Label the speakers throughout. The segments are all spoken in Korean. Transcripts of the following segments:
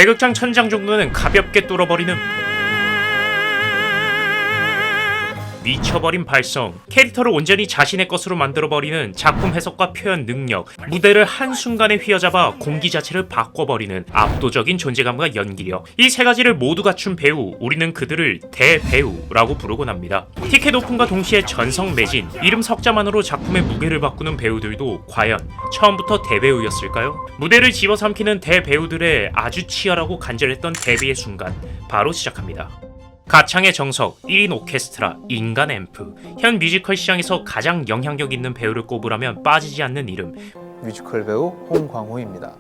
Speaker 1: 대극장 천장 정도는 가볍게 뚫어버리는 미쳐버린 발성, 캐릭터를 온전히 자신의 것으로 만들어버리는 작품 해석과 표현 능력, 무대를 한순간에 휘어잡아 공기 자체를 바꿔버리는 압도적인 존재감과 연기력, 이 세 가지를 모두 갖춘 배우, 우리는 그들을 대배우라고 부르곤 합니다. 티켓 오픈과 동시에 전성 매진, 이름 석자만으로 작품의 무게를 바꾸는 배우들도 과연 처음부터 대배우였을까요? 무대를 집어삼키는 대배우들의 아주 치열하고 간절했던 데뷔의 순간, 바로 시작합니다. 가창의 정석, 1인 오케스트라, 인간 앰프, 현 뮤지컬 시장에서 가장 영향력 있는 배우를 꼽으라면 빠지지 않는 이름,
Speaker 2: 뮤지컬 배우 홍광호입니다.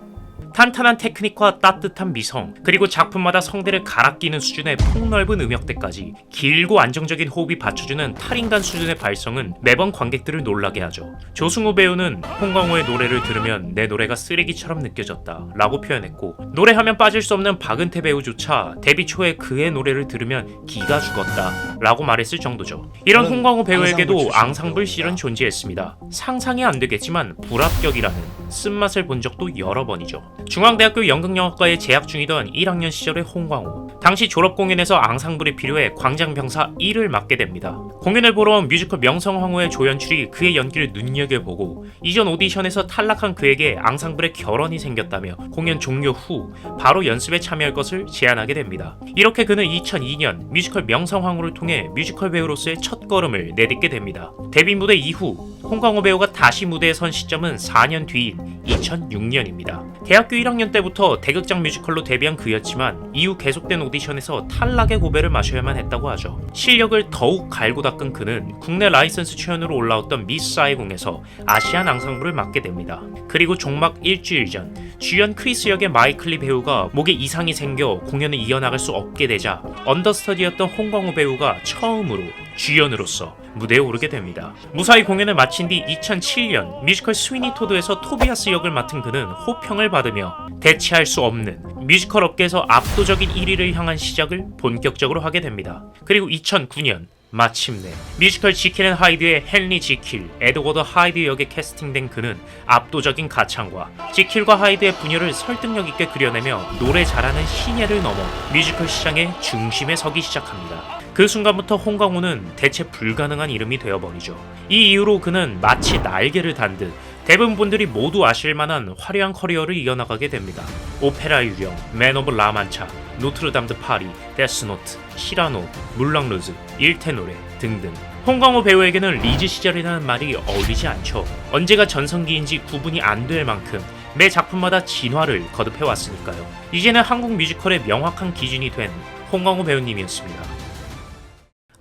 Speaker 1: 탄탄한 테크닉과 따뜻한 미성, 그리고 작품마다 성대를 갈아 끼는 수준의 폭넓은 음역대까지 길고 안정적인 호흡이 받쳐주는 탈인간 수준의 발성은 매번 관객들을 놀라게 하죠. 조승우 배우는 홍광호의 노래를 들으면 내 노래가 쓰레기처럼 느껴졌다 라고 표현했고, 노래하면 빠질 수 없는 박은태 배우조차 데뷔 초에 그의 노래를 들으면 기가 죽었다 라고 말했을 정도죠. 이런 홍광호 배우에게도 앙상블 실은 존재했습니다. 상상이 안 되겠지만 불합격이라는 쓴맛을 본 적도 여러 번이죠. 중앙대학교 연극영화과에 재학 중이던 1학년 시절의 홍광호, 당시 졸업 공연에서 앙상블이 필요해 광장병사 1을 맡게 됩니다. 공연을 보러 온 뮤지컬 명성황후의 조연출이 그의 연기를 눈여겨보고 이전 오디션에서 탈락한 그에게 앙상블의 결혼이 생겼다며 공연 종료 후 바로 연습에 참여할 것을 제안하게 됩니다. 이렇게 그는 2002년 뮤지컬 명성황후를 통해 뮤지컬 배우로서의 첫걸음을 내딛게 됩니다. 데뷔 무대 이후 홍광호 배우가 다시 무대에 선 시점은 4년 뒤인 2006년입니다. 대학교 1학년 때부터 대극장 뮤지컬로 데뷔한 그였지만 이후 계속된 오디션에서 탈락의 고배를 마셔야만 했다고 하죠. 실력을 더욱 갈고 닦은 그는 국내 라이선스 출연으로 올라왔던 미스 사이공에서 아시안 앙상블을 맡게 됩니다. 그리고 종막 일주일 전 주연 크리스 역의 마이클리 배우가 목에 이상이 생겨 공연을 이어나갈 수 없게 되자 언더스터디였던 홍광호 배우가 처음으로 주연으로서 무대에 오르게 됩니다. 무사히 공연을 마친 뒤 2007년 뮤지컬 스위니 토드에서 토비아스 역을 맡은 그는 호평을 받으며 대체할 수 없는 뮤지컬 업계에서 압도적인 1위를 향한 시작을 본격적으로 하게 됩니다. 그리고 2009년 마침내 뮤지컬 지킬 앤 하이드의 헨리 지킬, 에드워드 하이드 역에 캐스팅된 그는 압도적인 가창과 지킬과 하이드의 분열을 설득력 있게 그려내며 노래 잘하는 신예를 넘어 뮤지컬 시장의 중심에 서기 시작합니다. 그 순간부터 홍광호는 대체 불가능한 이름이 되어버리죠. 이 이후로 그는 마치 날개를 단 듯 대부분 분들이 모두 아실만한 화려한 커리어를 이어나가게 됩니다. 오페라 유령, 맨 오브 라만차, 노트르담 드 파리, 데스노트, 시라노, 물랑루즈, 일테노레 등등. 홍광호 배우에게는 리즈 시절이라는 말이 어울리지 않죠. 언제가 전성기인지 구분이 안 될 만큼 매 작품마다 진화를 거듭해왔으니까요. 이제는 한국 뮤지컬의 명확한 기준이 된 홍광호 배우님이었습니다.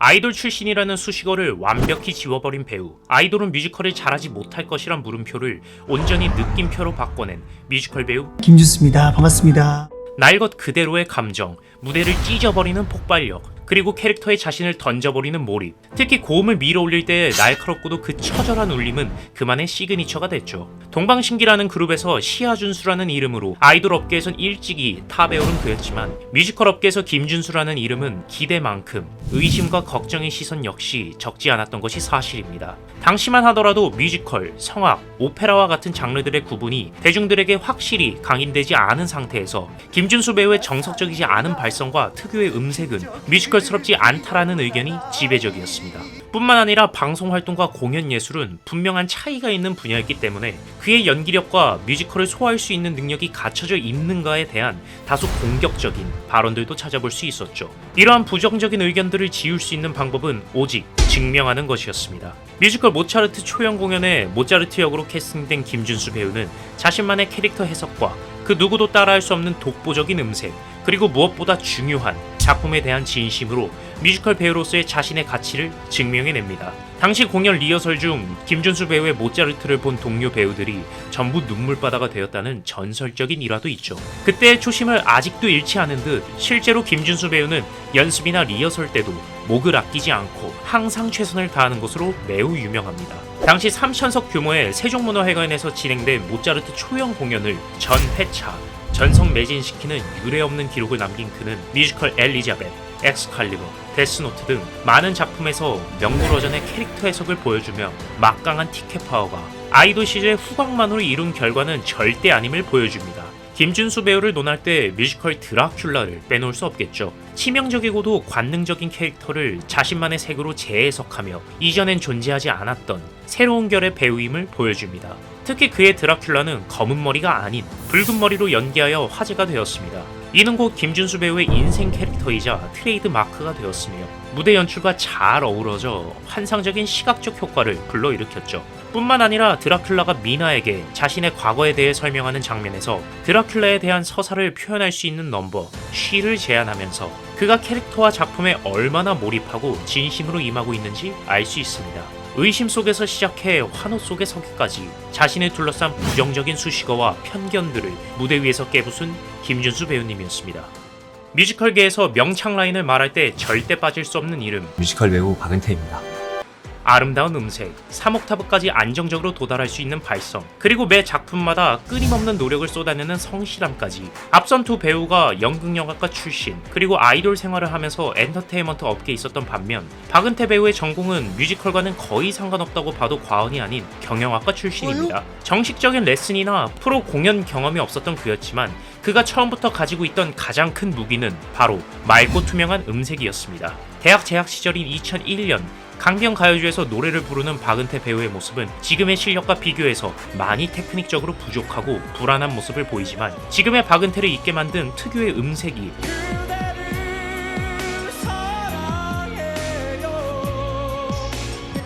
Speaker 1: 아이돌 출신이라는 수식어를 완벽히 지워버린 배우, 아이돌은 뮤지컬을 잘하지 못할 것이란 물음표를 온전히 느낌표로 바꿔낸 뮤지컬 배우
Speaker 3: 김준수입니다. 반갑습니다.
Speaker 1: 날 것 그대로의 감정, 무대를 찢어버리는 폭발력, 그리고 캐릭터에 자신을 던져버리는 몰입, 특히 고음을 밀어올릴 때 날카롭고도 그 처절한 울림은 그만의 시그니처가 됐죠. 동방신기라는 그룹에서 시아준수라는 이름으로 아이돌 업계에선 일찍이 탑에 오른 그였지만 뮤지컬 업계에서 김준수라는 이름은 기대만큼 의심과 걱정의 시선 역시 적지 않았던 것이 사실입니다. 당시만 하더라도 뮤지컬, 성악, 오페라와 같은 장르들의 구분이 대중들에게 확실히 강인되지 않은 상태에서 김준수 배우의 정석적이지 않은 발성과 특유의 음색은 뮤지컬스럽지 않다라는 의견이 지배적이었습니다. 뿐만 아니라 방송 활동과 공연 예술은 분명한 차이가 있는 분야였기 때문에 그의 연기력과 뮤지컬을 소화할 수 있는 능력이 갖춰져 있는가에 대한 다소 공격적인 발언들도 찾아볼 수 있었죠. 이러한 부정적인 의견들을 지울 수 있는 방법은 오직 증명하는 것이었습니다. 뮤지컬 모차르트 초연 공연에 모차르트 역으로 캐스팅된 김준수 배우는 자신만의 캐릭터 해석과 그 누구도 따라할 수 없는 독보적인 음색, 그리고 무엇보다 중요한 작품에 대한 진심으로 뮤지컬 배우로서의 자신의 가치를 증명해냅니다. 당시 공연 리허설 중 김준수 배우의 모차르트를 본 동료 배우들이 전부 눈물바다가 되었다는 전설적인 일화도 있죠. 그때의 초심을 아직도 잃지 않은 듯 실제로 김준수 배우는 연습이나 리허설 때도 목을 아끼지 않고 항상 최선을 다하는 것으로 매우 유명합니다. 당시 3,000석 규모의 세종문화회관에서 진행된 모차르트 초연 공연을 전 회차 전성 매진시키는 유례없는 기록을 남긴 그는 뮤지컬 엘리자벳, 엑스칼리버, 데스노트 등 많은 작품에서 명불허전의 캐릭터 해석을 보여주며 막강한 티켓 파워가 아이돌 시절의 후광만으로 이룬 결과는 절대 아님을 보여줍니다. 김준수 배우를 논할 때 뮤지컬 드라큘라를 빼놓을 수 없겠죠. 치명적이고도 관능적인 캐릭터를 자신만의 색으로 재해석하며 이전엔 존재하지 않았던 새로운 결의 배우임을 보여줍니다. 특히 그의 드라큘라는 검은 머리가 아닌 붉은 머리로 연기하여 화제가 되었습니다. 이는 곧 김준수 배우의 인생 캐릭터이자 트레이드 마크가 되었으며 무대 연출과 잘 어우러져 환상적인 시각적 효과를 불러일으켰죠. 뿐만 아니라 드라큘라가 미나에게 자신의 과거에 대해 설명하는 장면에서 드라큘라에 대한 서사를 표현할 수 있는 넘버 쉬를 제안하면서 그가 캐릭터와 작품에 얼마나 몰입하고 진심으로 임하고 있는지 알 수 있습니다. 의심 속에서 시작해 환호 속에 서기까지 자신을 둘러싼 부정적인 수식어와 편견들을 무대 위에서 깨부순 김준수 배우님이었습니다. 뮤지컬계에서 명창 라인을 말할 때 절대 빠질 수 없는 이름,
Speaker 4: 뮤지컬 배우 박은태입니다.
Speaker 1: 아름다운 음색, 3옥타브까지 안정적으로 도달할 수 있는 발성, 그리고 매 작품마다 끊임없는 노력을 쏟아내는 성실함까지 앞선 두 배우가 연극영화과 출신, 그리고 아이돌 생활을 하면서 엔터테인먼트 업계에 있었던 반면 박은태 배우의 전공은 뮤지컬과는 거의 상관없다고 봐도 과언이 아닌 경영학과 출신입니다. 정식적인 레슨이나 프로 공연 경험이 없었던 그였지만 그가 처음부터 가지고 있던 가장 큰 무기는 바로 맑고 투명한 음색이었습니다. 대학 재학 시절인 2001년 강변가요제에서 노래를 부르는 박은태 배우의 모습은 지금의 실력과 비교해서 많이 테크닉적으로 부족하고 불안한 모습을 보이지만 지금의 박은태를 있게 만든 특유의 음색이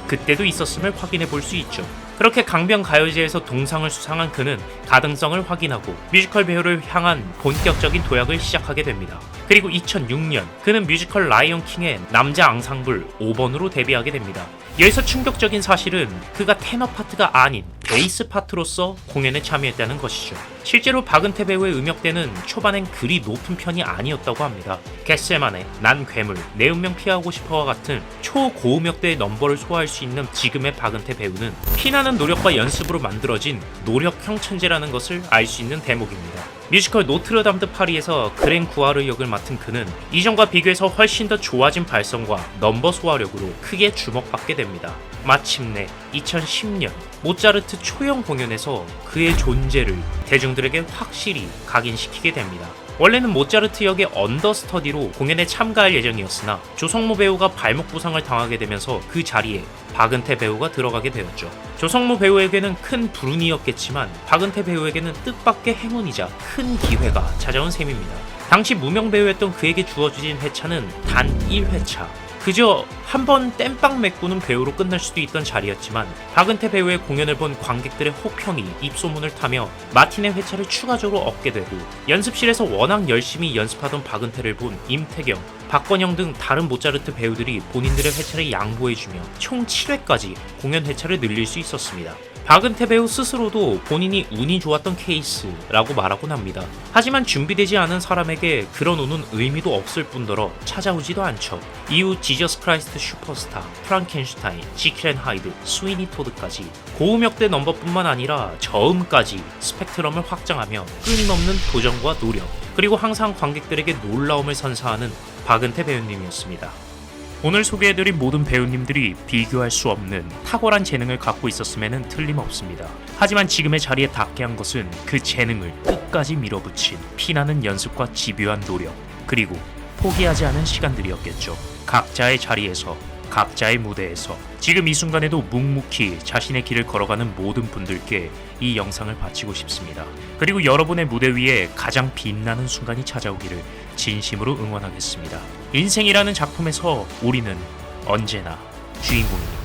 Speaker 1: 그때도 있었음을 확인해 볼 수 있죠. 그렇게 강변가요제에서 동상을 수상한 그는 가능성을 확인하고 뮤지컬 배우를 향한 본격적인 도약을 시작하게 됩니다. 그리고 2006년 그는 뮤지컬 라이언 킹의 남자 앙상블 5번으로 데뷔하게 됩니다. 여기서 충격적인 사실은 그가 테너 파트가 아닌 베이스 파트로서 공연에 참여했다는 것이죠. 실제로 박은태 배우의 음역대는 초반엔 그리 높은 편이 아니었다고 합니다. 겟세만의 난 괴물, 내 운명 피하고 싶어와 같은 초고음역대의 넘버를 소화할 수 있는 지금의 박은태 배우는 피나는 노력과 연습으로 만들어진 노력형 천재라는 것을 알 수 있는 대목입니다. 뮤지컬 노트르담 드 파리에서 그랭 구아르 역을 맡은 그는 이전과 비교해서 훨씬 더 좋아진 발성과 넘버 소화력으로 크게 주목받게 됩니다. 마침내 2010년 모차르트 초연 공연에서 그의 존재를 대중들에게 확실히 각인시키게 됩니다. 원래는 모차르트 역의 언더스터디로 공연에 참가할 예정이었으나 조성모 배우가 발목 부상을 당하게 되면서 그 자리에 박은태 배우가 들어가게 되었죠. 조성모 배우에게는 큰 불운이었겠지만 박은태 배우에게는 뜻밖의 행운이자 큰 기회가 찾아온 셈입니다. 당시 무명 배우였던 그에게 주어진 회차는 단 1회차. 그저 한번 땜빵 메꾸는 배우로 끝날 수도 있던 자리였지만 박은태 배우의 공연을 본 관객들의 호평이 입소문을 타며 마틴의 회차를 추가적으로 얻게 되고 연습실에서 워낙 열심히 연습하던 박은태를 본 임태경, 박건영 등 다른 모차르트 배우들이 본인들의 회차를 양보해주며 총 7회까지 공연 회차를 늘릴 수 있었습니다. 박은태 배우 스스로도 본인이 운이 좋았던 케이스라고 말하곤 합니다. 하지만 준비되지 않은 사람에게 그런 운은 의미도 없을 뿐더러 찾아오지도 않죠. 이후 지저스 크라이스트 슈퍼스타, 프랑켄슈타인, 지킬 앤 하이드, 스위니 토드까지 고음역대 넘버뿐만 아니라 저음까지 스펙트럼을 확장하며 끊임없는 도전과 노력, 그리고 항상 관객들에게 놀라움을 선사하는 박은태 배우님이었습니다. 오늘 소개해드린 모든 배우님들이 비교할 수 없는 탁월한 재능을 갖고 있었음에는 틀림없습니다. 하지만 지금의 자리에 닿게 한 것은 그 재능을 끝까지 밀어붙인 피나는 연습과 집요한 노력, 그리고 포기하지 않은 시간들이었겠죠. 각자의 자리에서, 각자의 무대에서 지금 이 순간에도 묵묵히 자신의 길을 걸어가는 모든 분들께 이 영상을 바치고 싶습니다. 그리고 여러분의 무대 위에 가장 빛나는 순간이 찾아오기를 진심으로 응원하겠습니다. 인생이라는 작품에서 우리는 언제나 주인공입니다.